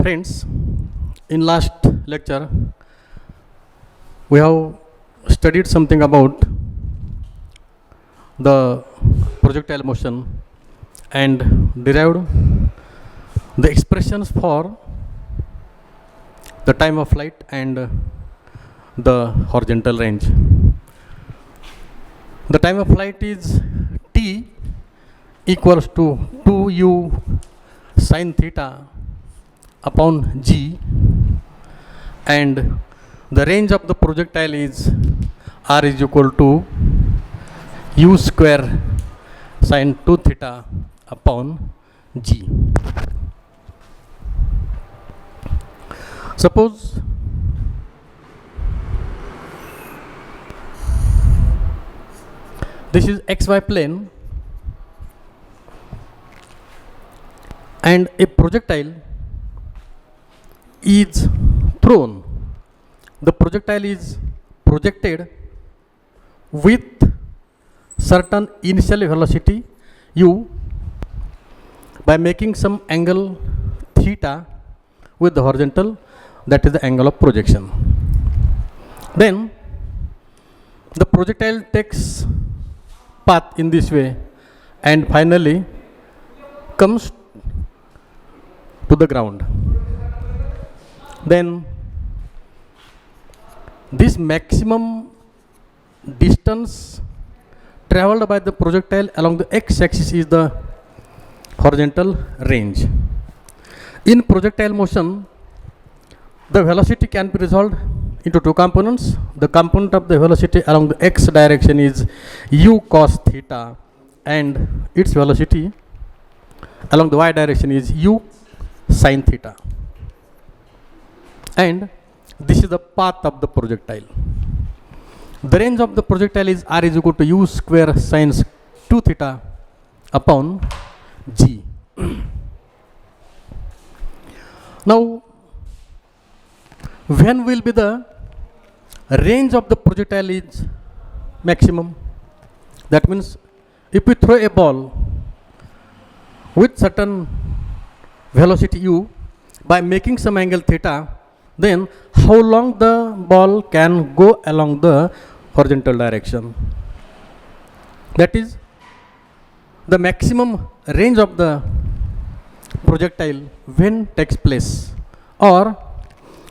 Friends, in last lecture, we have studied something about the projectile motion and derived the expressions for the time of flight and the horizontal range. The time of flight is t equals to 2u sin theta upon g, and the range of the projectile is r is equal to u square sin 2 theta upon g. Suppose this is xy plane and a projectile is thrown. The projectile is projected with certain initial velocity u by making some angle theta with the horizontal, that is the angle of projection. Then the projectile takes path in this way and finally comes to the ground. Then this maximum distance traveled by the projectile along the x-axis is the horizontal range. In projectile motion, the velocity can be resolved into two components. The component of the velocity along the x direction is u cos theta, and its velocity along the y direction is u sin theta. And this is the path of the projectile. The range of the projectile is r is equal to u square sin 2 theta upon g. Now, when will be the range of the projectile is maximum? That means if we throw a ball with certain velocity u by making some angle theta, then how long the ball can go along the horizontal direction? That is the maximum range of the projectile when takes place, or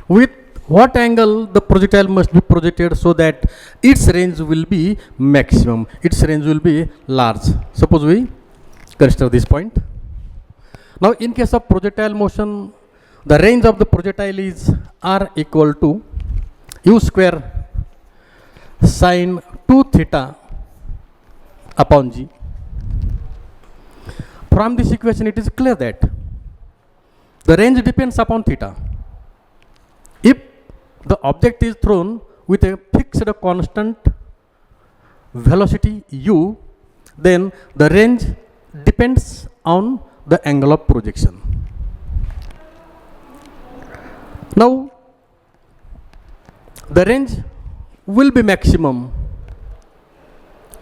with what angle the projectile must be projected so that its range will be maximum, its range will be large. Suppose we consider this point. Now in case of projectile motion, the range of the projectile is r equal to u square sin 2 theta upon g. From this equation it is clear that the range depends upon theta. If the object is thrown with a fixed constant velocity u, then the range depends on the angle of projection. Now, the range will be maximum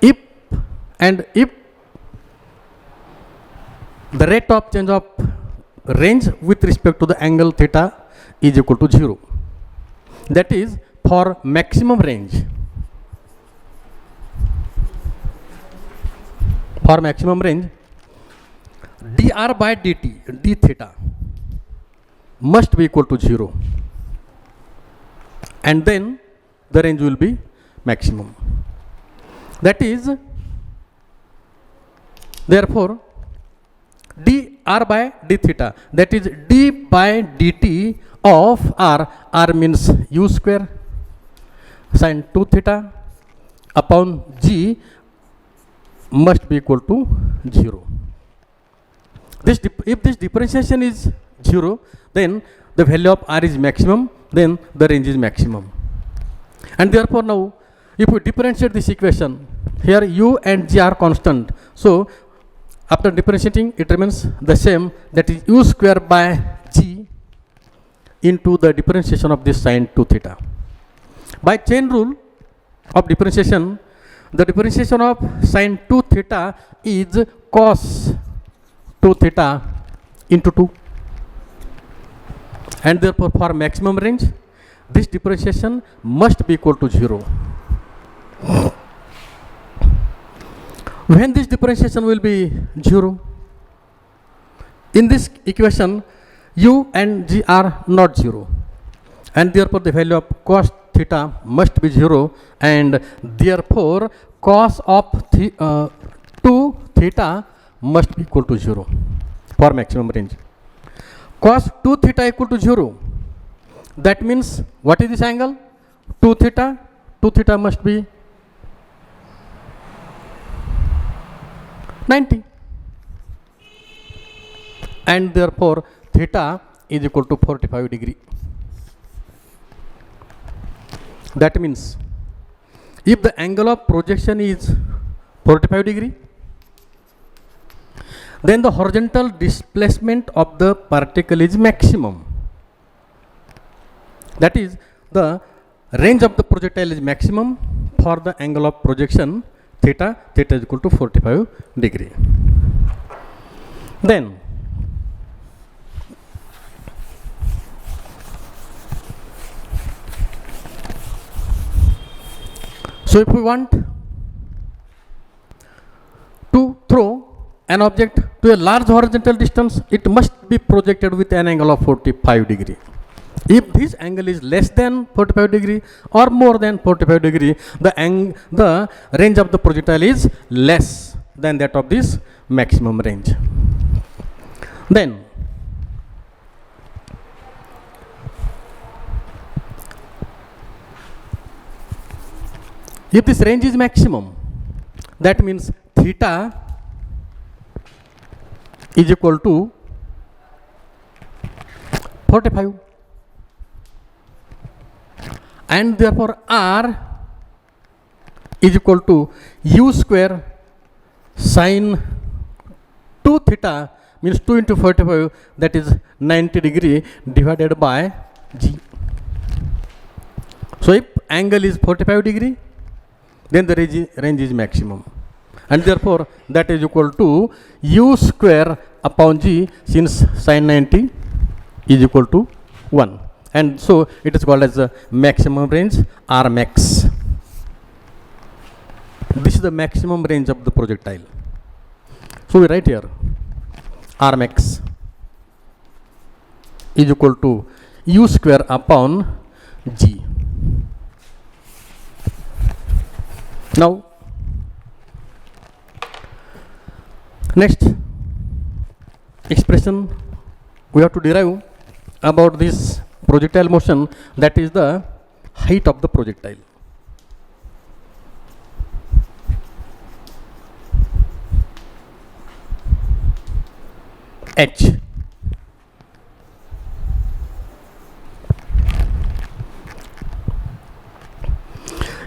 if the rate of change of range with respect to the angle theta is equal to 0. That is, for maximum range, dr by dt, d theta must be equal to 0, and then the range will be maximum. That is, therefore, dr by d theta, that is d by dt of r means u square sin 2 theta upon g must be equal to 0. If this differentiation is 0, then the value of r is maximum, then the range is maximum. And therefore now, if we differentiate this equation, here u and g are constant. So after differentiating, it remains the same, that is u square by g into the differentiation of this sin 2 theta. By chain rule of differentiation, the differentiation of sin 2 theta is cos 2 theta into 2. and therefore for maximum range this differentiation must be equal to 0. When this differentiation will be 0? In this equation u and g are not 0, and therefore the value of cos theta must be 0, and therefore cos of 2 theta must be equal to 0 for maximum range. Cos 2 theta equal to 0, that means what is this angle? 2 theta. 2 theta must be 90, and therefore theta is equal to 45 degree. That means if the angle of projection is 45 degree, then the horizontal displacement of the particle is maximum. That is, the range of the projectile is maximum for the angle of projection theta. Theta is equal to 45 degree. Then so if we want to throw an object to a large horizontal distance, it must be projected with an angle of 45 degree. If this angle is less than 45 degree or more than 45 degree, the range of the projectile is less than that of this maximum range. Then if this range is maximum, that means theta is equal to 45, and therefore r is equal to u square sine 2 theta, means 2 into 45, that is 90 degree, divided by g. So if angle is 45 degree, then the range is maximum, and therefore that is equal to u square upon g, since sin 90 is equal to 1, and so it is called as the maximum range, R max. This is the maximum range of the projectile. So we write here R max is equal to u square upon g. Now next expression we have to derive about this projectile motion, that is the height of the projectile. H.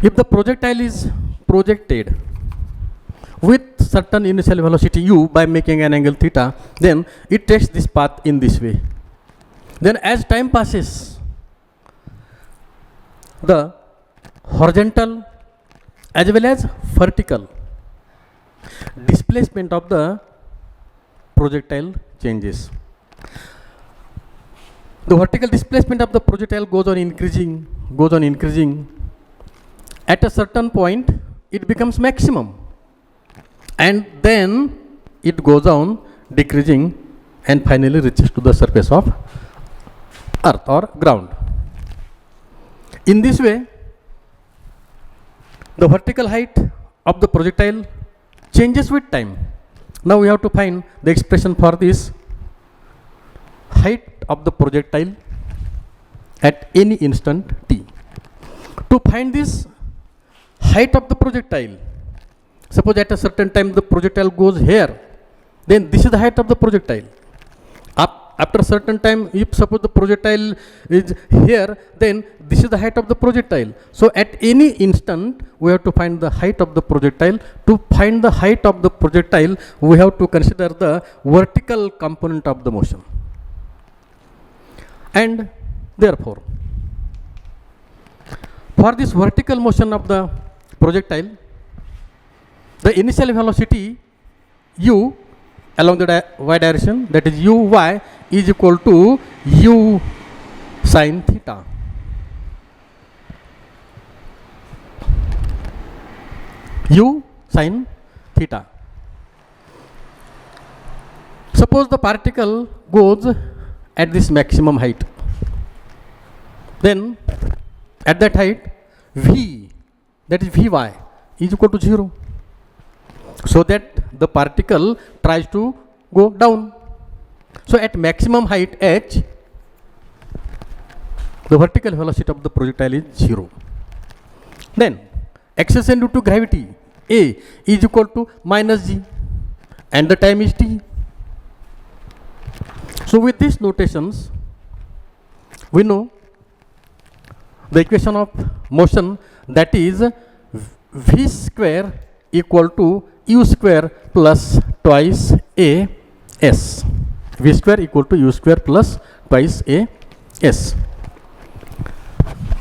If the projectile is projected with certain initial velocity u by making an angle theta, then it takes this path in this way. Then as time passes, the horizontal as well as vertical displacement of the projectile changes. The vertical displacement of the projectile goes on increasing. At a certain point, it becomes maximum, and then it goes on decreasing and finally reaches to the surface of earth or ground. In this way, the vertical height of the projectile changes with time. Now we have to find the expression for this height of the projectile at any instant t. To find this height of the projectile, suppose at a certain time the projectile goes here, then this is the height of the projectile. After a certain time, if suppose the projectile is here, then this is the height of the projectile. So at any instant, we have to find the height of the projectile. To find the height of the projectile, we have to consider the vertical component of the motion. And therefore, for this vertical motion of the projectile, the initial velocity u along the y direction, that is uy, is equal to u sine theta. U sine theta. Suppose the particle goes at this maximum height. Then at that height, V, that is Vy, is equal to 0. So that the particle tries to go down. So at maximum height h, the vertical velocity of the projectile is 0. Then acceleration due to gravity A is equal to minus g, and the time is t. So with these notations, we know the equation of motion, that is v square equal to u square plus twice a s. V square equal to u square plus twice a s.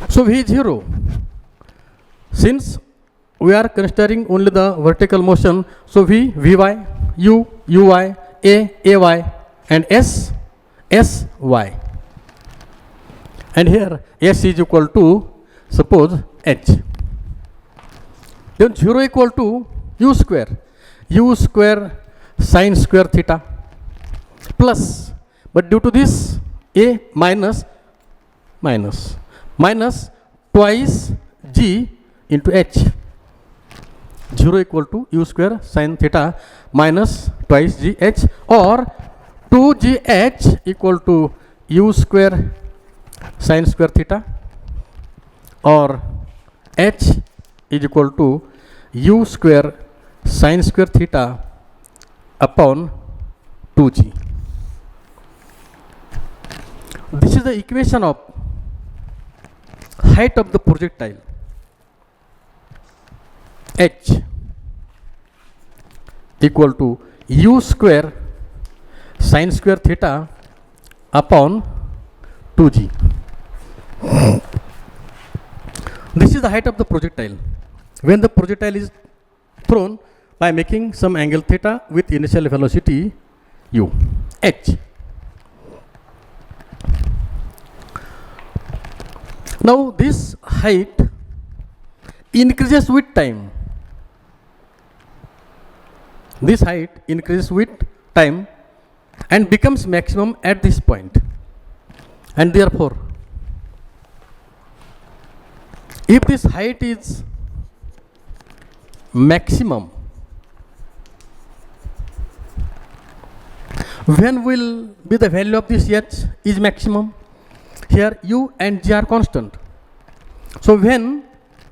So v is 0. Since we are considering only the vertical motion, so v, vy, u, uy, a, ay, and s, sy. And here s is equal to, suppose, h. Then 0 equal to u square sine square theta plus, but due to this a minus twice g into h. 0 equal to u square sine theta minus twice g h, or 2gh equal to u square sine square theta, or h is equal to u square sine square theta upon 2g. This is the equation of height of the projectile h equal to u square sine square theta upon 2g. This is the height of the projectile when the projectile is thrown by making some angle theta with initial velocity u, h. Now this height increases with time. This height increases with time and becomes maximum at this point. And therefore, if this height is maximum, when will be the value of this h is maximum? Here u and g are constant. So when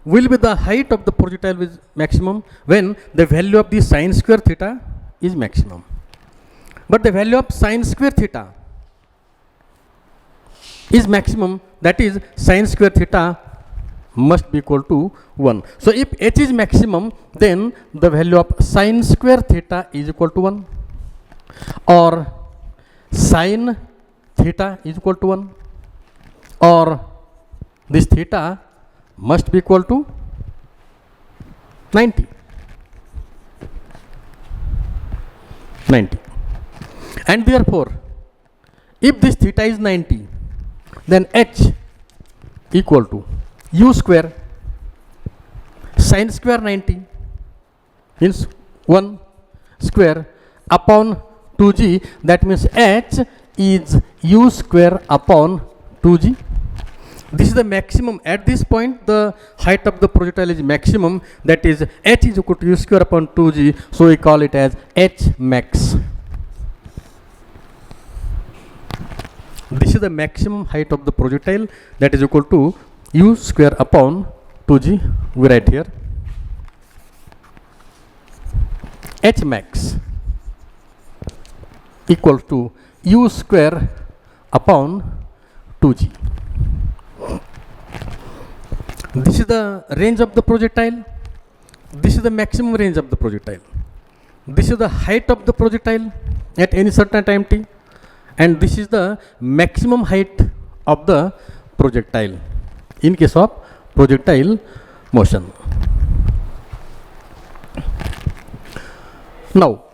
will be the height of the projectile is maximum? When the value of the sine square theta is maximum. But the value of sine square theta is maximum, that is sine square theta must be equal to 1. So if h is maximum, then the value of sine square theta is equal to 1, or sine theta is equal to 1, or this theta must be equal to 90. And therefore, if this theta is 90, then h equal to u square sine square 90 means 1 square upon 2g. That means h is u square upon 2g. This is the maximum. At this point, the height of the projectile is maximum, that is h is equal to u square upon 2g. So we call it as h max. This is the maximum height of the projectile, that is equal to u square upon 2g. We write here h max equal to u square upon 2g. This is the range of the projectile. This is the maximum range of the projectile. This is the height of the projectile at any certain time t, and this is the maximum height of the projectile in case of projectile motion. Now,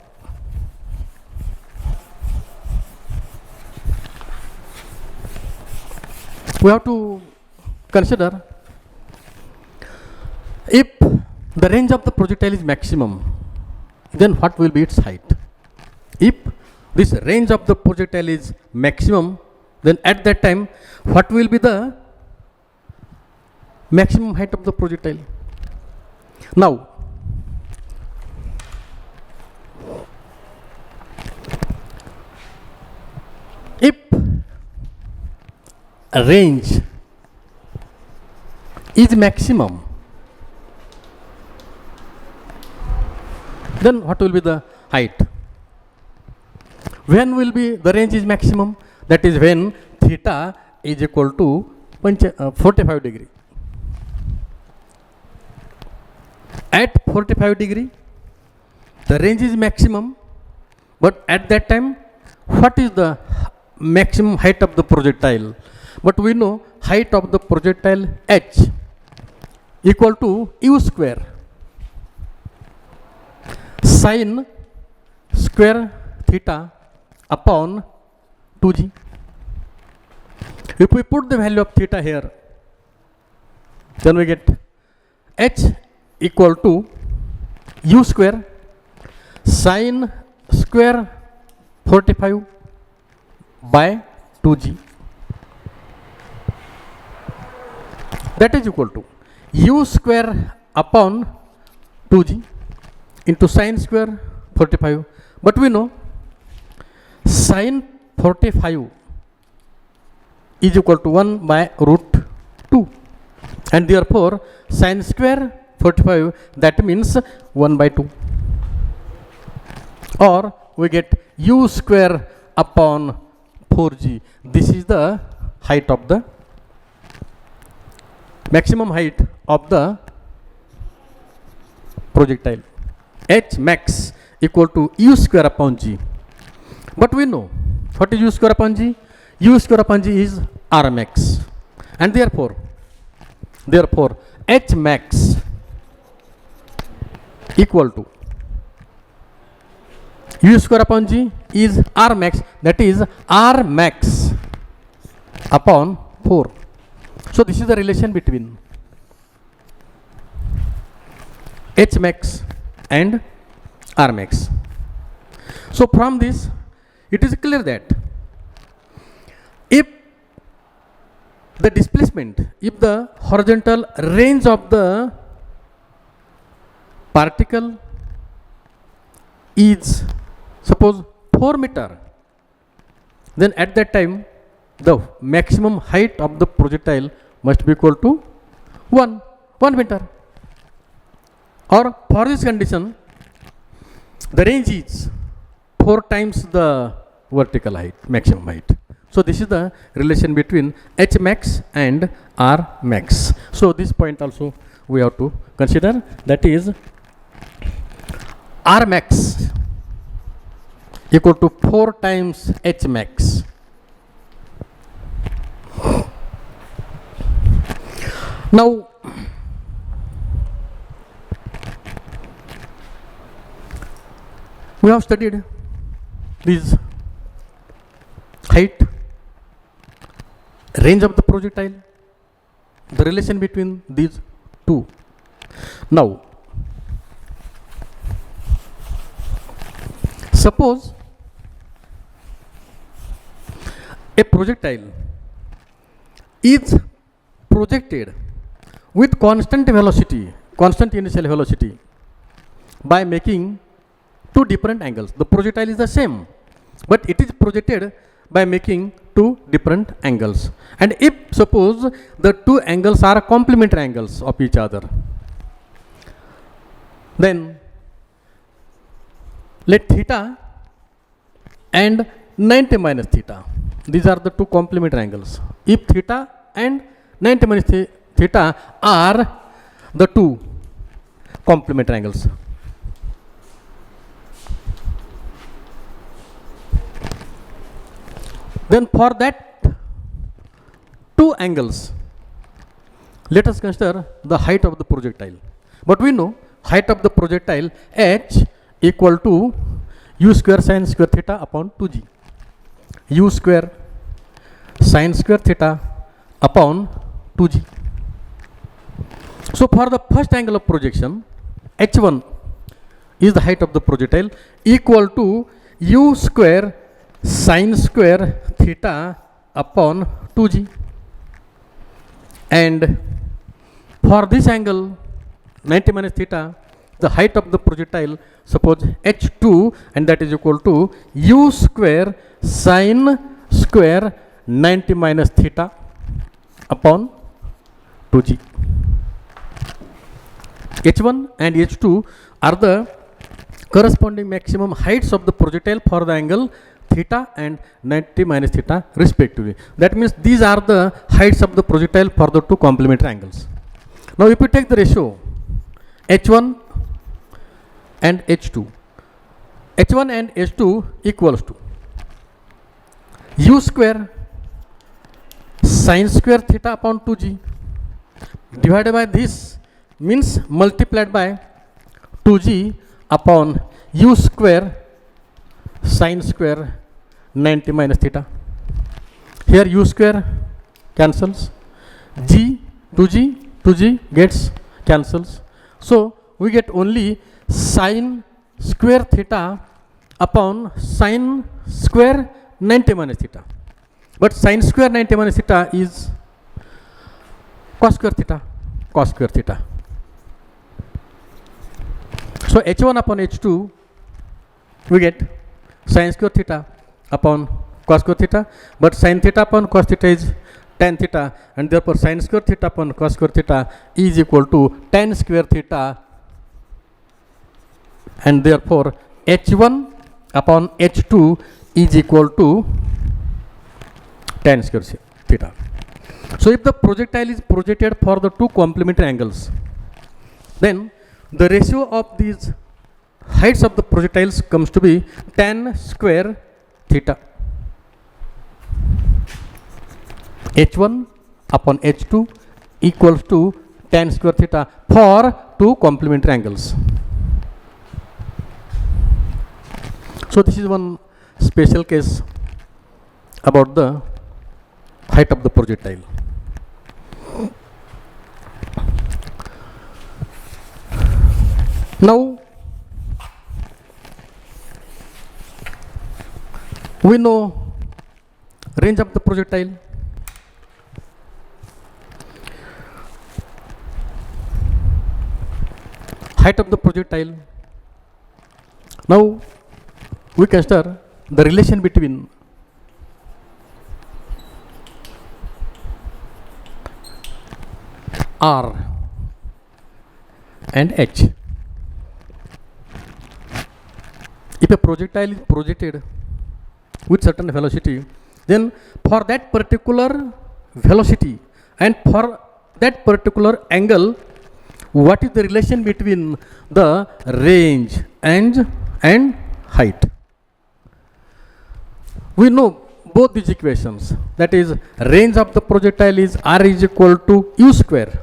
we have to consider if the range of the projectile is maximum, then what will be its height? If this range of the projectile is maximum, then at that time what will be the maximum height of the projectile? Now, if a range is maximum, then what will be the height? When will be the range is maximum? That is when theta is equal to 45 degree. At 45 degree, the range is maximum, but at that time, what is the maximum height of the projectile? But we know height of the projectile h equal to u square sin square theta upon 2g. If we put the value of theta here, then we get h equal to u square sin square 45 by 2g. That is equal to u square upon 2g into sin square 45. But we know sin 45 is equal to 1 by root 2, and therefore sin square 45, that means 1 by 2, or we get u square upon 4g. This is the height of the maximum height of the projectile. H max equal to u square upon g. But we know what is u square upon g? U square upon g is r max, and therefore H max equal to u square upon g is r max, that is r max upon 4. So this is the relation between H max and r max. So from this it is clear that if the displacement, if the horizontal range of the particle is suppose 4 meter, then at that time the maximum height of the projectile must be equal to 1 meter. Or for this condition, the range is 4 times the vertical height, maximum height. So this is the relation between H max and R max. So this point also we have to consider, that is R max equal to 4 times H max. Now we have studied this height, range of the projectile, the relation between these two. Now suppose a projectile is projected with constant velocity, constant initial velocity, by making two different angles. The projectile is the same, but it is projected by making two different angles. And if suppose the two angles are complementary angles of each other, then let theta and 90 minus theta, these are the two complementary angles. If theta and 90 minus theta are the two complementary angles, then for that two angles, let us consider the height of the projectile. But we know height of the projectile h equal to u square sin square theta upon 2g. U square sin square theta upon 2g. So for the first angle of projection, h1 is the height of the projectile equal to u square sine square theta upon 2g. And for this angle 90 minus theta, the height of the projectile, suppose h2, and that is equal to u square sine square 90 minus theta upon 2g. h1 and h2 are the corresponding maximum heights of the projectile for the angle theta and 90 minus theta respectively. That means these are the heights of the projectile for the two complementary angles. Now if we take the ratio h1 and h2, h1 and h2 equals to u square sine square theta upon 2g divided by this, means multiplied by 2g upon u square sine square 90 minus theta. Here u square cancels, g 2g gets cancels, so we get only sine square theta upon sine square 90 minus theta. But sine square 90 minus theta is cos square theta. So h1 upon h2 we get sine square theta upon cos square theta, but sine theta upon cos theta is tan theta, and therefore sine square theta upon cos square theta is equal to tan square theta, and therefore h1 upon h2 is equal to tan square theta. So if the projectile is projected for the two complementary angles, then the ratio of these heights of the projectiles comes to be tan square theta. h1 upon h2 equals to tan square theta for two complementary angles. So this is one special case about the height of the projectile. Now we know range of the projectile. Height of the projectile. Now we consider the relation between r and h. If a projectile is projected with certain velocity, then for that particular velocity and for that particular angle, what is the relation between the range and height? We know both these equations, that is range of the projectile is r is equal to u square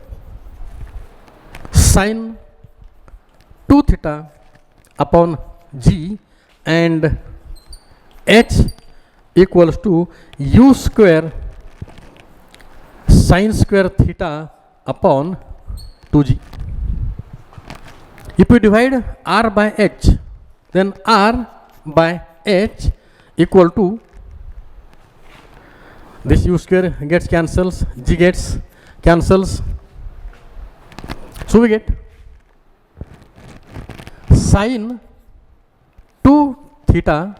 sine 2 theta upon g, and h equals to u square sine square theta upon 2g. If we divide r by h, then r by h equal to this u square gets cancels, g gets cancels, so we get sine 2 theta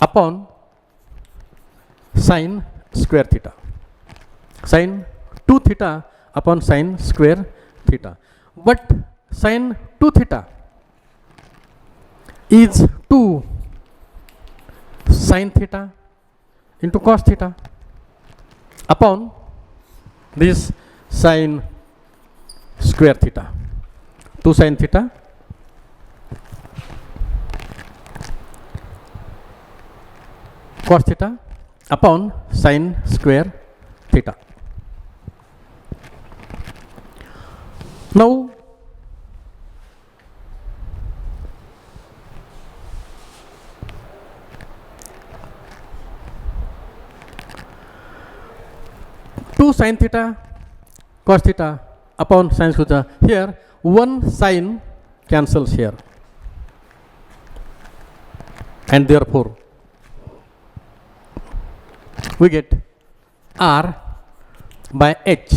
upon sine square theta, sine 2 theta upon sine square theta. But sine 2 theta is 2 sine theta into cos theta upon this sine square theta, 2 sine theta cos theta upon sine square theta. Now 2 sin theta cos theta upon sin theta. Here 1 sin cancels here, and therefore we get R by H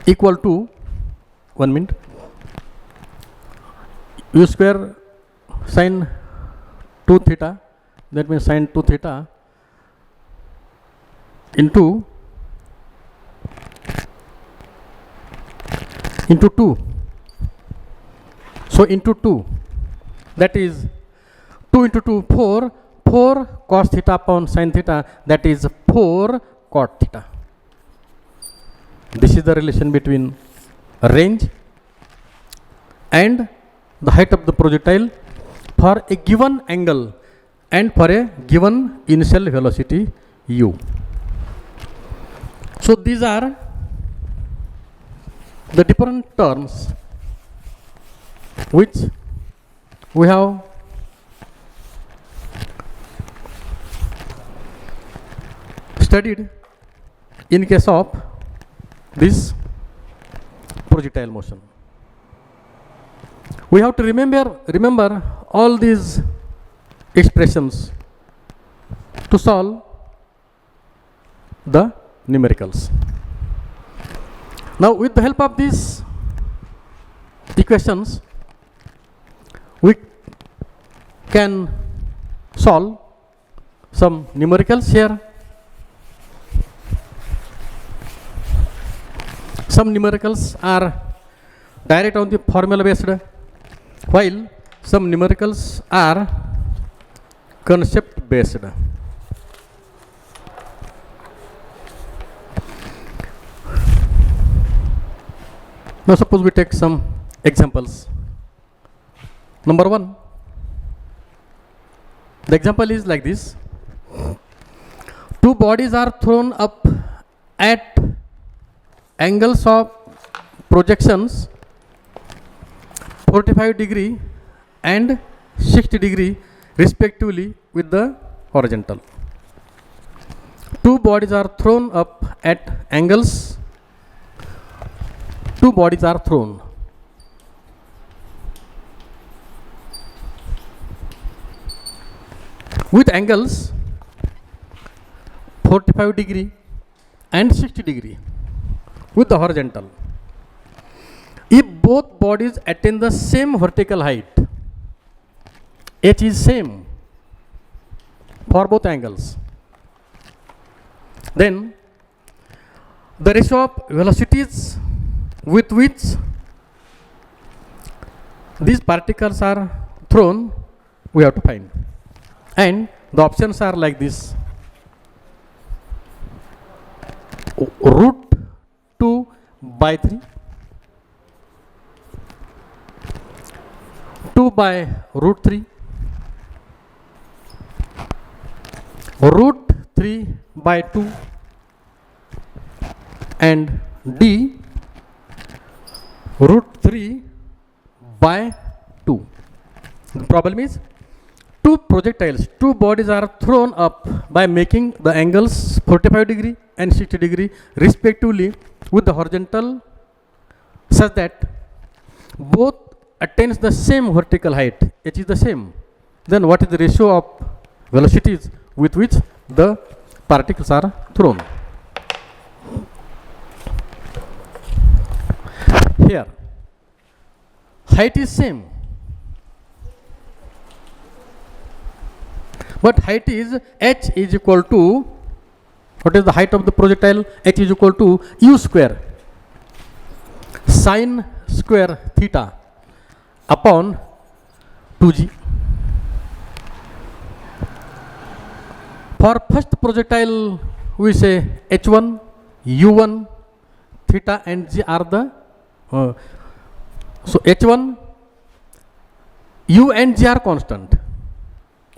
equal to 1 minute u square sin 2 theta, that means sin 2 theta into 2. So into 2, that is 2 into 2, 4 cos theta upon sin theta, that is 4 cot theta. This is the relation between range and the height of the projectile for a given angle and for a given initial velocity u. So these are the different terms which we have studied in case of this projectile motion. We have to remember all these expressions to solve the numericals. Now with the help of these equations, we can solve some numericals here. Some numericals are direct on the formula based, while some numericals are concept based. Now suppose we take some examples. Number 1, the example is like this. Two bodies are thrown up at angles of projections 45 degree and 60 degree respectively with the horizontal. Two bodies are thrown up at angles. Two bodies are thrown with angles 45 degree and 60 degree with the horizontal. If both bodies attain the same vertical height, h is same for both angles, then the ratio of velocities with which these particles are thrown we have to find, and the options are like this: root 2 by 3, 2 by root 3, root 3 by 2, and D root 3 by 2. The problem is two projectiles, two bodies are thrown up by making the angles 45 degree and 60 degree respectively with the horizontal such that both attains the same vertical height, h is the same. Then what is the ratio of velocities with which the particles are thrown? Here height is same, but height is h is equal to, what is the height of the projectile? H is equal to u square sin square theta upon 2g. For first projectile we say h1, u1, theta and g are the so h1, u and g are constant,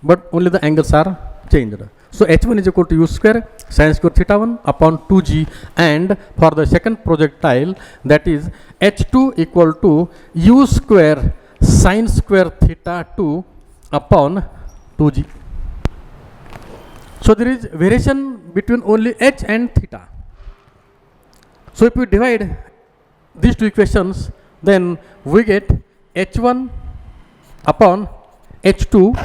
but only the angles are changed. So h1 is equal to u square sin square theta 1 upon 2g, and for the second projectile, that is h2 equal to u square sin square theta 2 upon 2g. So there is variation between only h and theta. So if we divide these two equations, then we get h1 upon h2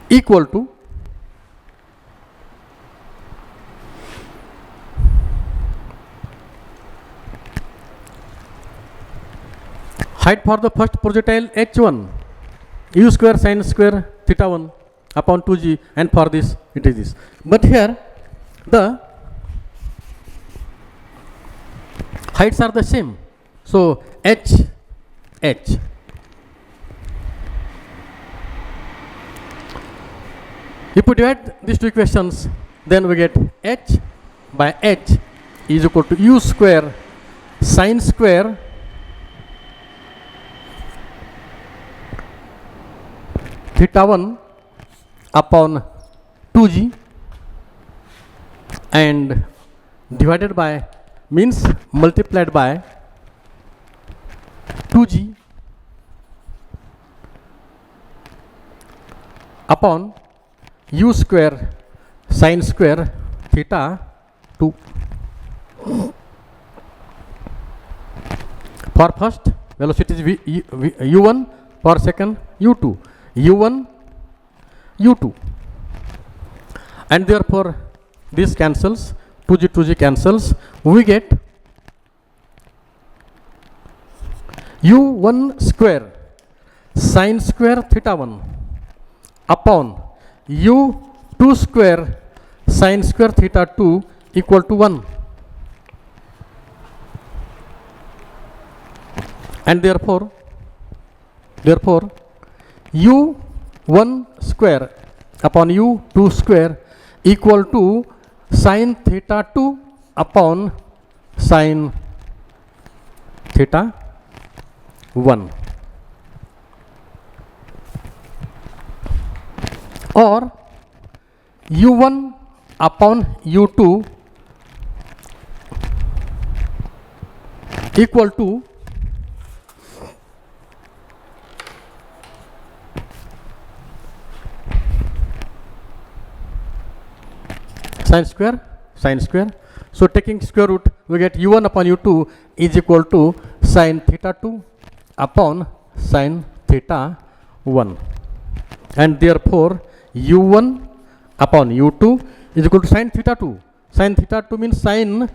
equal to height for the first projectile h1 u square sin square theta 1 upon 2g, and for this it is this. But here the heights are the same. So h. If we divide these two equations, then we get h by h is equal to u square sin square theta 1 upon 2g, and divided by means multiplied by 2g upon u square sin square theta 2. For first velocity is u1, for second u2, u1 u2, and therefore this cancels, 2g cancels, we get u1 square sin square theta 1 upon u2 square sin square theta 2 equal to 1, and therefore u1 square upon u2 square equal to sin theta 2 upon sin theta 1, or u1 upon u2 equal to sin square. So taking square root, we get u1 upon u2 is equal to sin theta 2 upon sin theta 1, and therefore u1 upon u2 is equal to sin theta 2. Sin theta 2 means sin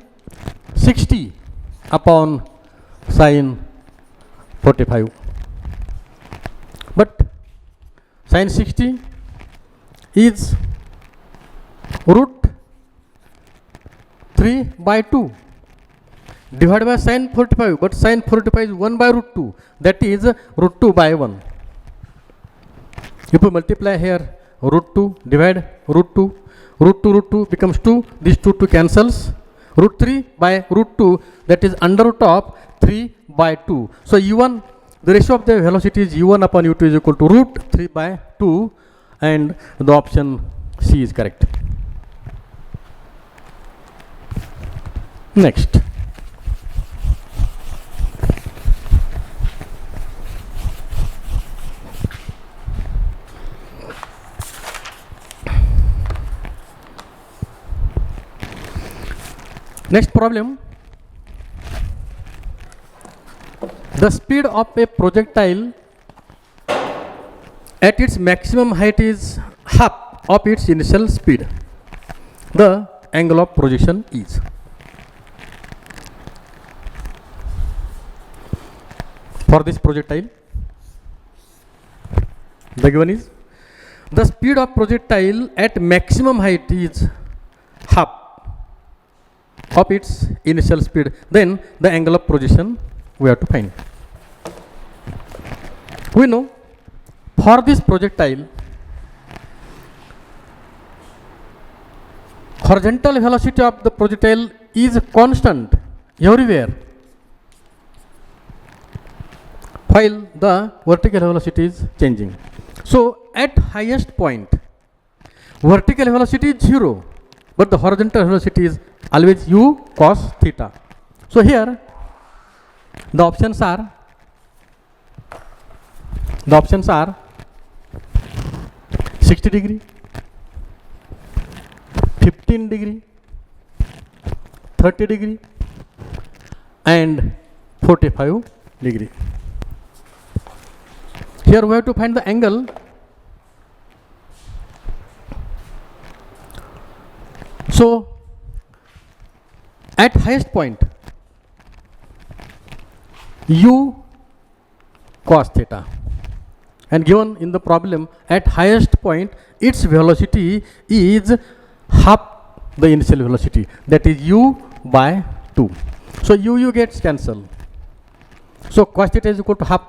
60 upon sin 45. But sin 60 is root 3 by 2 divided by sin 45, but sin 45 is 1 by root 2, that is root 2 by 1. If we multiply here root 2 divide root 2 becomes 2, this 2 cancels, root 3 by root 2, that is under root of 3 by 2. So u1, the ratio of the velocity is u1 upon u2 is equal to root 3 by 2, and the option C is correct. Next, problem. The speed of a projectile at its maximum height is half of its initial speed. The angle of projection is. For this projectile, the given is the speed of projectile at maximum height is half of its initial speed. Then the angle of projection we have to find. We know for this projectile, horizontal velocity of the projectile is constant everywhere, while the vertical velocity is changing. So at highest point, vertical velocity is 0, but the horizontal velocity is always u cos theta. So here the options are 60 degree, 15 degree, 30 degree, and 45 degree. Here we have to find the angle. So at highest point, u cos theta, and given in the problem at highest point its velocity is half the initial velocity, that is u by 2. So u gets cancelled. So cos theta is equal to half,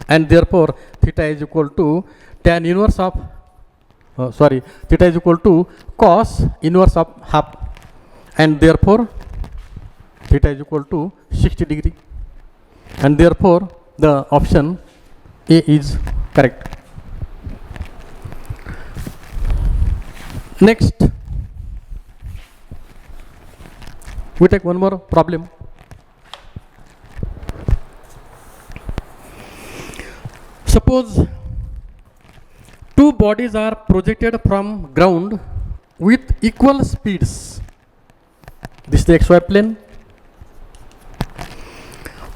and therefore theta is equal to tan inverse of theta is equal to cos inverse of half, and therefore theta is equal to 60 degree, and therefore the option A is correct. Next, we take one more problem. Suppose two bodies are projected from ground with equal speeds. This is the xy plane.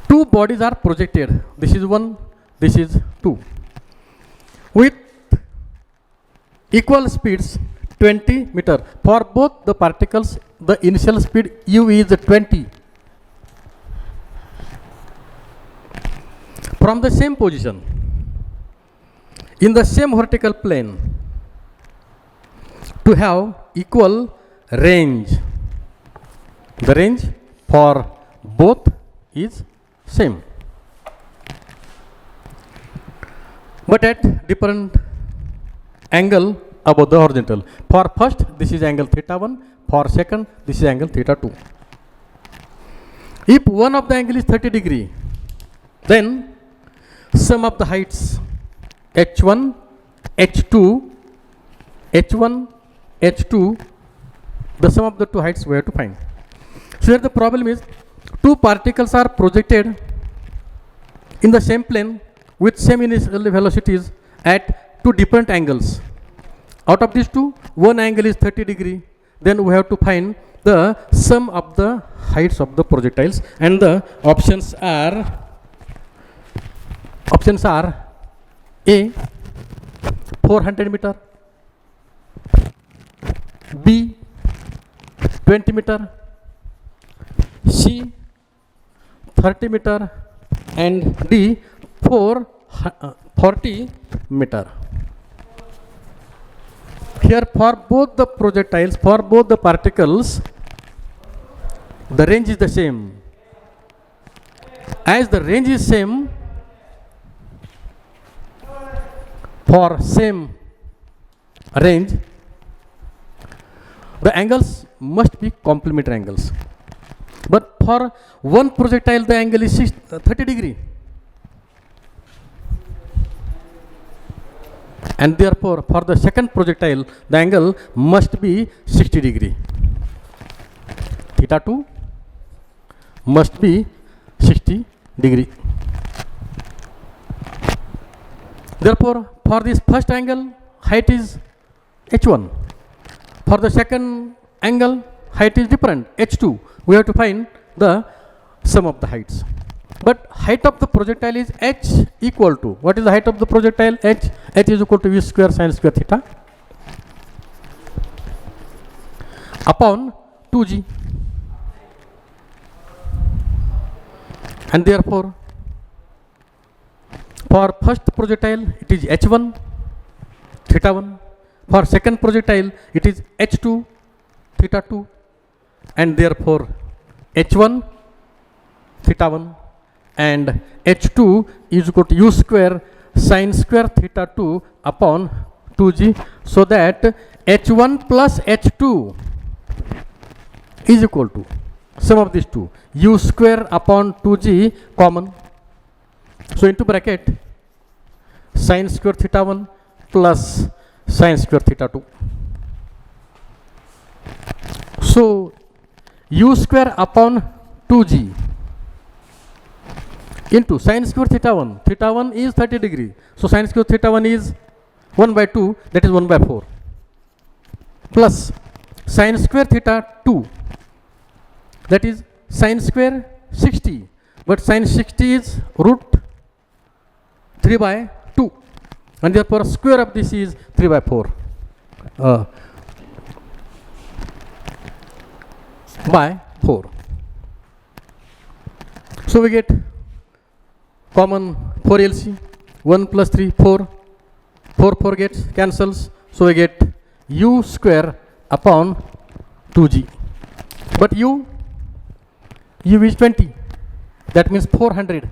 Two bodies are projected. This is 1, this is 2. With equal speeds 20 meter. For both the particles, the initial speed u is 20. From the same position, in the same vertical plane, to have equal range. The range for both is same, but at different angle above the horizontal. For first, this is angle theta 1. For second, this is angle theta 2. If one of the angle is 30 degree, then sum of the heights h1, h2, h1, h2, the sum of the two heights we have to find. So here the problem is, two particles are projected in the same plane with same initial velocities at two different angles. Out of these two, one angle is 30 degree. Then we have to find the sum of the heights of the projectiles, and the options are A 400 meter, B 20 meter, C 30 meter, and D 40 meter. Here for both the projectiles, for both the particles, the range is the same. As the range is same, for same range, the angles must be complementary angles. But for one projectile, the angle is 30 degree. And therefore, for the second projectile, the angle must be 60 degree. Theta 2 must be 60 degree. Therefore, for this first angle, height is h1. For the second angle, height is different, h2. We have to find the sum of the heights. But height of the projectile is h equal to, what is the height of the projectile? H is equal to v square sin square theta upon 2g. And therefore, for first projectile, it is h1 theta 1. For second projectile, it is h2 theta 2. And therefore, h1 theta 1 and h2 is equal to u square sin square theta 2 upon 2g, so that h1 plus h2 is equal to sum of these two, u square upon 2g common. So into bracket sin square theta 1 plus sin square theta 2. So u square upon 2g into sin square theta 1. Theta 1 is 30 degree. So sin square theta 1 is 1 by 2, that is 1 by 4, plus sine square theta 2, that is sine square 60, but sine 60 is root 3 by 2, and therefore square of this is 3 by 4 by 4. So we get common 4 LC, 1 plus 3, 4, 4 gets cancels, so we get u square upon 2g, but u is 20, that means 400,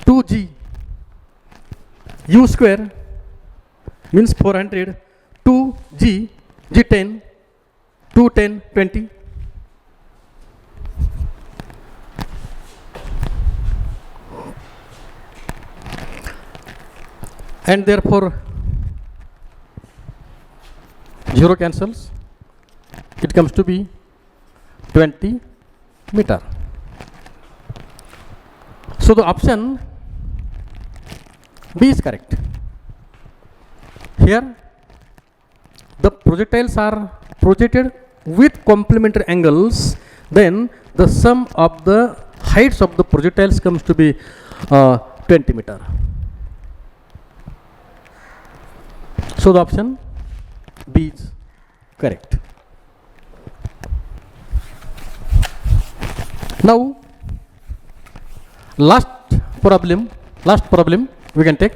2g, u square means 400, 2g, g10, 2, 10, 20, and therefore 0 cancels, it comes to be 20 meter. So the option B is correct. Here the projectiles are projected with complementary angles, then the sum of the heights of the projectiles comes to be 20 meter. So the option B is correct. Now last problem we can take.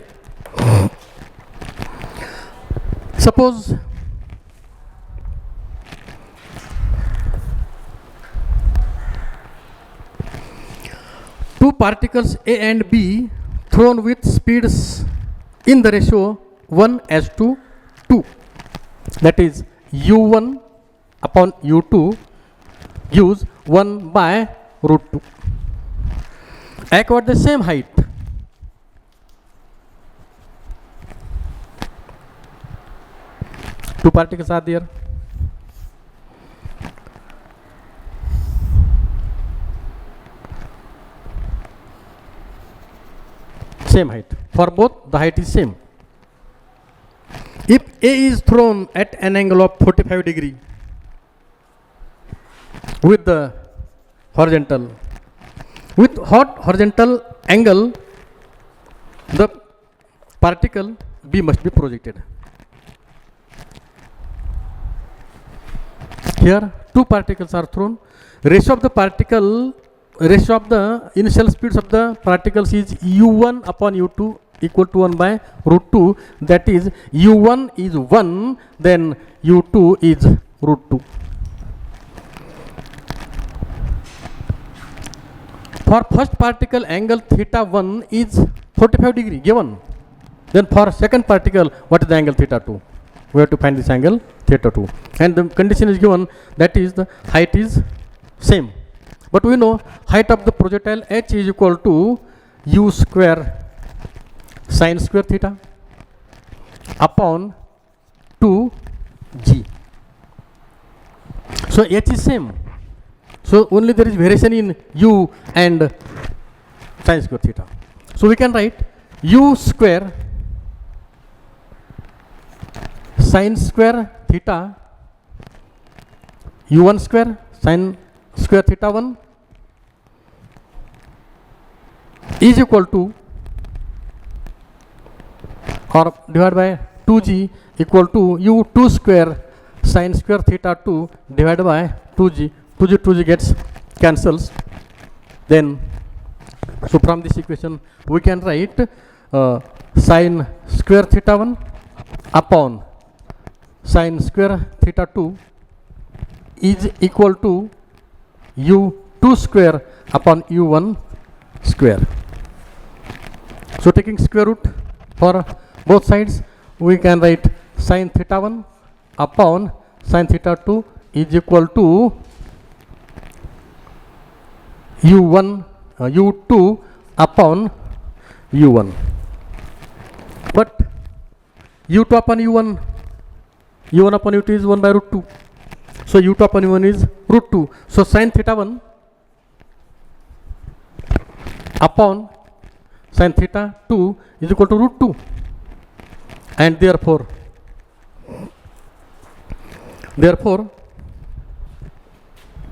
Suppose two particles A and B thrown with speeds in the ratio 1:2, that is u1 upon u2 gives 1 by root 2, acquire the same height. Two particles are there. Same height. For both, the height is same. If A is thrown at an angle of 45 degree with the horizontal, with hot horizontal angle, the particle B must be projected. Here two particles are thrown. Ratio of the initial speeds of the particles is u1 upon u2 equal to 1 by root 2, that is u1 is 1, then u2 is root 2. For first particle angle theta 1 is 45 degree given, then for second particle what is the angle theta 2? We have to find this angle theta 2, and the condition is given, that is the height is same, but we know height of the projectile h is equal to u square sine square theta upon 2g. So h is same, so only there is variation in u and sine square theta. So we can write u square sine square theta u1 square sine square theta 1 is equal to, or divided by 2g equal to u2 square sine square theta 2 divided by 2g gets cancels. Then so from this equation we can write sine square theta 1 upon sine square theta 2 is equal to u2 square upon u1 square. So taking square root for both sides, we can write sine theta 1 upon sine theta 2 is equal to u2 upon u1, but u2 upon u1 upon u2 is 1 by root 2, so u2 upon u1 is root 2, so sine theta 1 upon sine theta 2 is equal to root 2. and therefore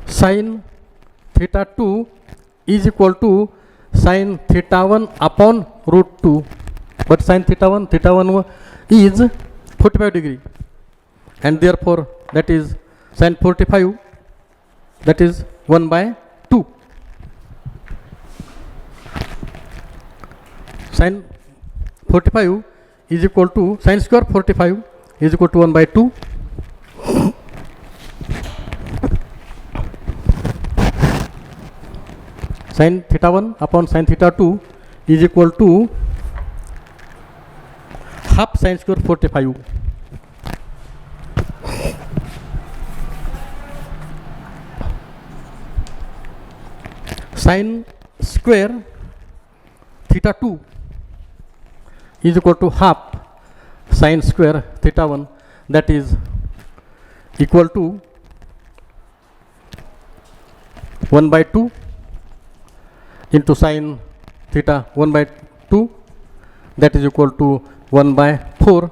sin theta 2 is equal to sin theta 1 upon root 2, but sin theta 1 is 45 degree, and therefore that is sin 45, that is 1 by 2. Sin 45 is equal to sin square 45 is equal to 1 by 2. Sin theta 1 upon sin theta 2 is equal to half sin square 45. Sin square theta 2 is equal to half sin square theta 1, that is equal to 1 by 2 into sin theta 1 by 2, that is equal to 1 by 4,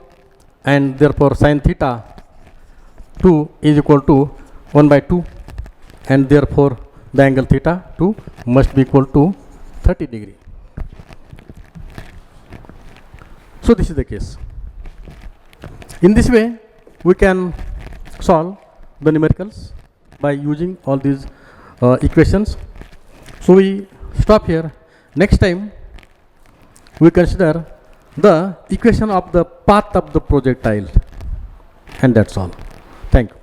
and therefore sin theta 2 is equal to 1 by 2, and therefore the angle theta 2 must be equal to 30 degree. So this is the case. In this way we can solve the numericals by using all these equations. So we stop here. Next time we consider the equation of the path of the projectile, and that's all. Thank you.